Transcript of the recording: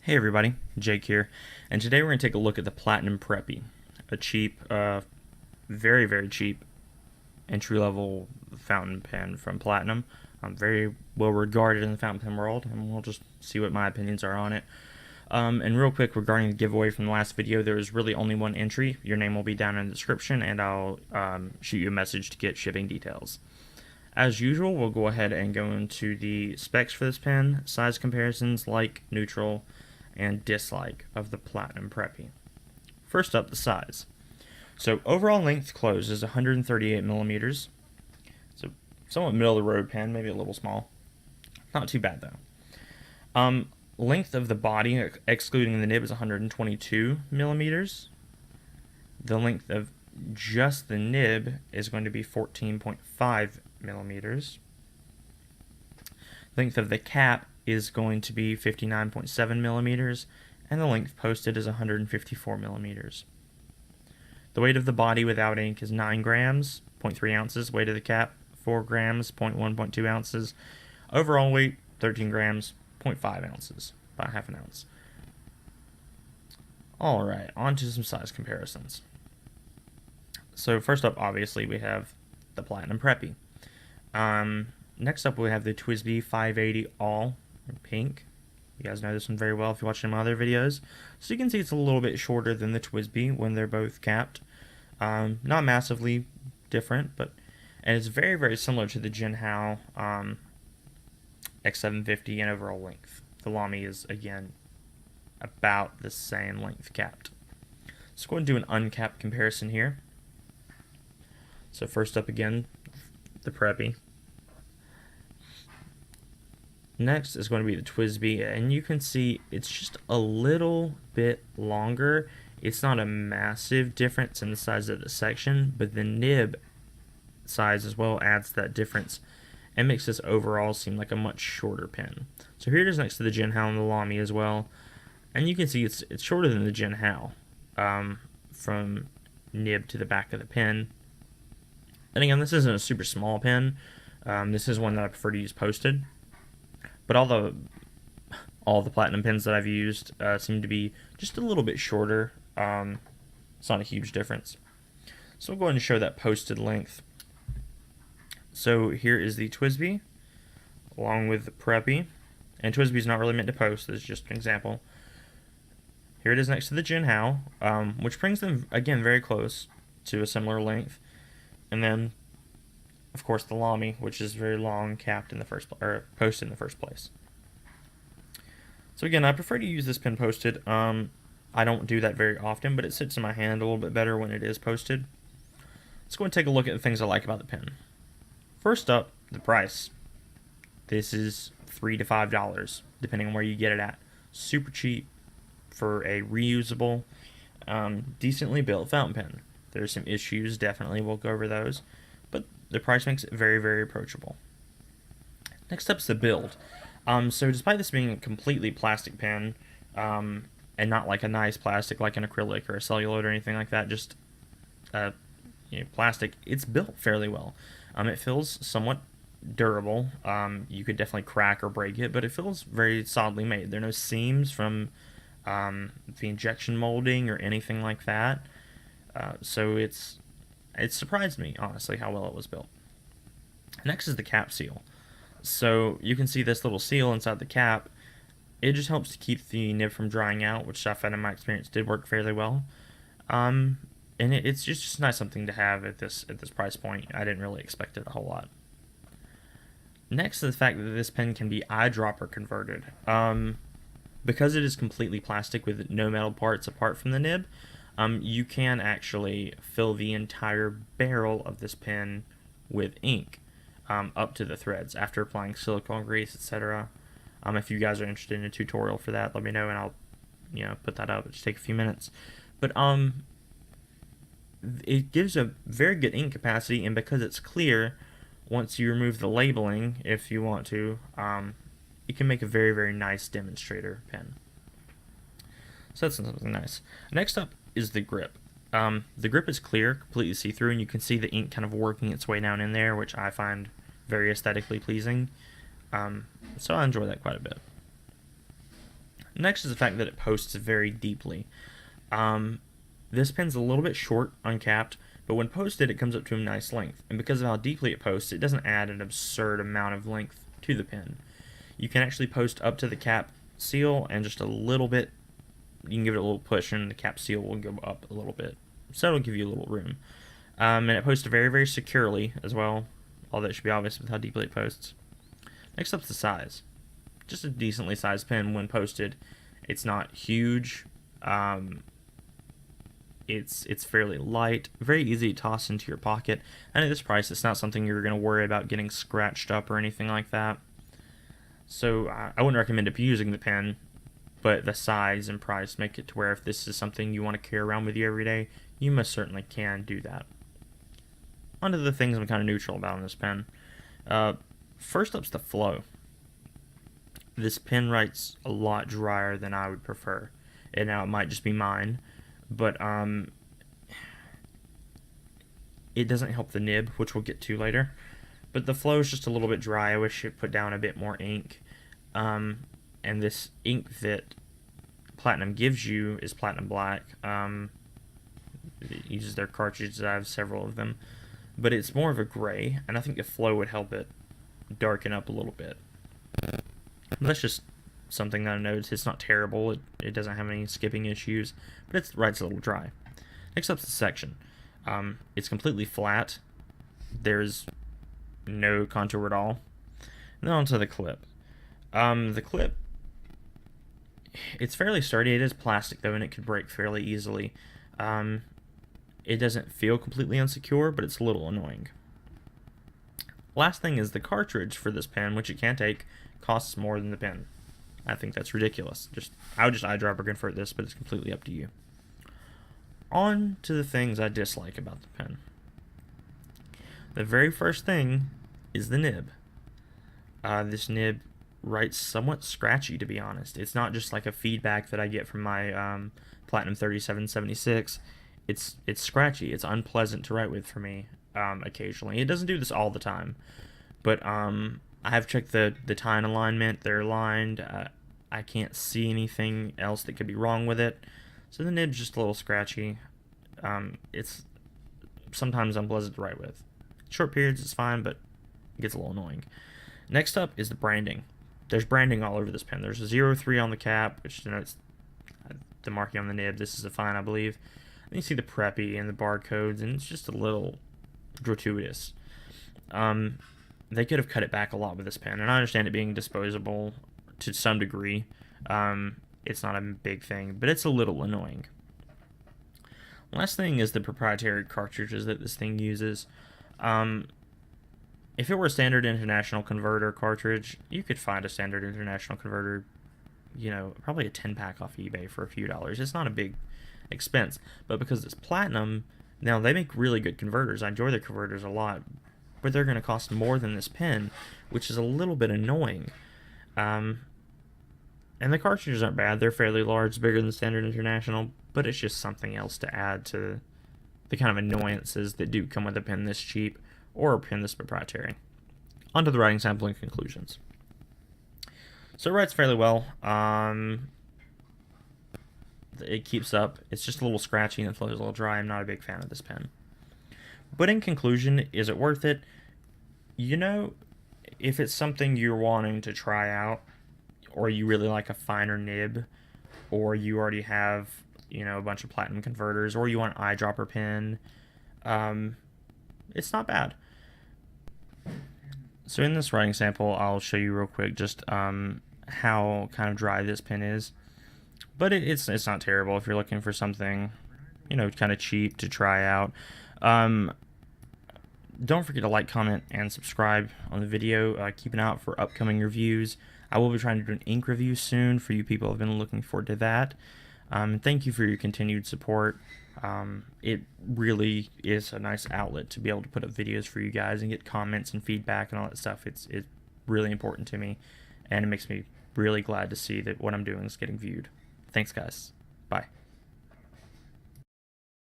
Hey everybody, Jake here, and today we're going to take a look at the Platinum Preppy, a cheap, very cheap entry-level fountain pen from Platinum. Very well regarded in the fountain pen world, and we'll just see what my opinions are on it. And real quick, regarding the giveaway from the last video, there is really only one entry. Your name will be down in the description, and I'll shoot you a message to get shipping details. As usual, we'll go ahead and go into the specs for this pen, size comparisons, like, neutral, and dislike of the Platinum Preppy. First up, the size. So overall length close is 138 millimeters. So somewhat middle of the road pen, maybe a little small. Not too bad though. Length of the body, excluding the nib, is 122 millimeters. The length of just the nib is going to be 14.5 millimeters. Length of the cap is going to be 59.7 millimeters, and the length posted is 154 millimeters. The weight of the body without ink is 9 grams, 0.3 ounces. Weight of the cap, 4 grams, 0.1, ounces. Overall weight, 13 grams, 0.5 ounces, about half an ounce. Alright, on to some size comparisons. So first up, obviously, we have the Platinum Preppy. Next up, we have the TWSBI 580 All in pink. You guys know this one very well if you watch my other videos. So you can see it's a little bit shorter than the TWSBI when they're both capped. Not massively different, and it's very similar to the Jinhao X750 in overall length. The Lamy is, again, about the same length capped. Let's go and do an uncapped comparison here. So first up again, the Preppy. Next is going to be the TWSBI, and you can see it's just a little bit longer. It's not a massive difference in the size of the section, but the nib size as well adds that difference and makes this overall seem like a much shorter pen. So here it is next to the Jinhao and the Lamy as well, and you can see it's shorter than the Jinhao from nib to the back of the pen. And again, this isn't a super small pen. This is one that I prefer to use posted. But all the Platinum pens that I've used seem to be just a little bit shorter. It's not a huge difference. So I'll go ahead and show that posted length. So here is the TWSBI along with the Preppy. And TWSBI is not really meant to post. This is just an example. Here it is next to the Jinhao, which brings them, again, very close to a similar length. And then, of course, the Lamy, which is very long, capped in the first or posted in the first place. So again, I prefer to use this pen posted. I don't do that very often, but it sits in my hand a little bit better when it is posted. Let's go and take a look at the things I like about the pen. First up, the price. This is $3 to $5, depending on where you get it at. Super cheap for a reusable, decently built fountain pen. There's some issues, definitely, we'll go over those, but the price makes it very approachable. Next up is the build. So despite this being a completely plastic pen, and not like a nice plastic like an acrylic or a celluloid or anything like that, just plastic, it's built fairly well. It feels somewhat durable. You could definitely crack or break it, but it feels very solidly made. There are no seams from the injection molding or anything like that. So it surprised me, honestly, how well it was built. Next is the cap seal. So you can see this little seal inside the cap. It just helps to keep the nib from drying out, which I found in my experience did work fairly well. And it's just nice something to have at this price point. I didn't really expect it a whole lot. Next is the fact that this pen can be eyedropper converted. Because it is completely plastic with no metal parts apart from the nib, you can actually fill the entire barrel of this pen with ink up to the threads after applying silicone grease, etc. If you guys are interested in a tutorial for that, let me know and I'll put that up. It'll just take a few minutes. But it gives a very good ink capacity, and because it's clear, once you remove the labeling, if you want to, it can make a very nice demonstrator pen. So that's something nice. Next up is the grip. The grip is clear, completely see-through, and you can see the ink kind of working its way down in there, which I find very aesthetically pleasing. So I enjoy that quite a bit. Next is the fact that it posts very deeply. This pen's a little bit short, uncapped, but when posted, it comes up to a nice length. And because of how deeply it posts, it doesn't add an absurd amount of length to the pen. You can actually post up to the cap seal and just a little bit. You can give it a little push, and the cap seal will go up a little bit. So it'll give you a little room. And it posts very, very securely as well. All that should be obvious with how deeply it posts. Next up's the size. Just a decently sized pen when posted. It's not huge. It's fairly light, very easy to toss into your pocket, and at this price, it's not something you're going to worry about getting scratched up or anything like that. So I wouldn't recommend abusing the pen, but the size and price make it to where if this is something you want to carry around with you every day, you most certainly can do that. Onto the things I'm kind of neutral about in this pen. First up's the flow. This pen writes a lot drier than I would prefer. And now it might just be mine, but it doesn't help the nib, which we'll get to later. But the flow is just a little bit dry. I wish it put down a bit more ink. And this ink that Platinum gives you is Platinum Black. It uses their cartridges. I have several of them. But it's more of a gray, and I think the flow would help it darken up a little bit. That's just something that I noticed. It's not terrible. It doesn't have any skipping issues, but it writes a little dry. Next up's the section. It's completely flat. There's no contour at all. And then onto the clip. The clip, it's fairly sturdy. It is plastic though, and it could break fairly easily. It doesn't feel completely unsecure, but it's a little annoying. Last thing is the cartridge for this pen, which it can take, costs more than the pen. I think that's ridiculous. I would just eyedropper convert this, but it's completely up to you. On to the things I dislike about the pen. The very first thing is the nib. This nib writes somewhat scratchy, to be honest. It's not just like a feedback that I get from my Platinum 3776. It's scratchy. It's unpleasant to write with for me occasionally. It doesn't do this all the time, but I have checked the tie and alignment. They're aligned. I can't see anything else that could be wrong with it. So the nib's just a little scratchy. It's sometimes unpleasant to write with. Short periods is fine, but it gets a little annoying. Next up is the branding. There's branding all over this pen. There's a 03 on the cap, which denotes the marking on the nib. This is a fine, I believe. And you see the Preppy and the barcodes, and it's just a little gratuitous. They could have cut it back a lot with this pen, and I understand it being disposable to some degree. It's not a big thing, but it's a little annoying. Last thing is the proprietary cartridges that this thing uses. If it were a standard international converter cartridge, you could find a standard international converter, probably a 10-pack off eBay for a few dollars. It's not a big expense, but because it's Platinum, now they make really good converters. I enjoy their converters a lot, but they're going to cost more than this pen, which is a little bit annoying. And the cartridges aren't bad. They're fairly large, bigger than standard international, but it's just something else to add to the kind of annoyances that do come with a pen this cheap or a pen this proprietary. Onto the writing sample and conclusions. So it writes fairly well. It keeps up. It's just a little scratchy and it flows a little dry. I'm not a big fan of this pen. But in conclusion, is it worth it? If it's something you're wanting to try out, or you really like a finer nib, or you already have, a bunch of Platinum converters, or you want an eyedropper pen, it's not bad. So in this writing sample, I'll show you real quick just how kind of dry this pen is. But it's not terrible if you're looking for something, kind of cheap to try out. Don't forget to like, comment, and subscribe on the video. Keep an eye out for upcoming reviews. I will be trying to do an ink review soon for you people who have been looking forward to that. Thank you for your continued support. It really is a nice outlet to be able to put up videos for you guys and get comments and feedback and all that stuff. It's really important to me, and it makes me really glad to see that what I'm doing is getting viewed. Thanks, guys. Bye.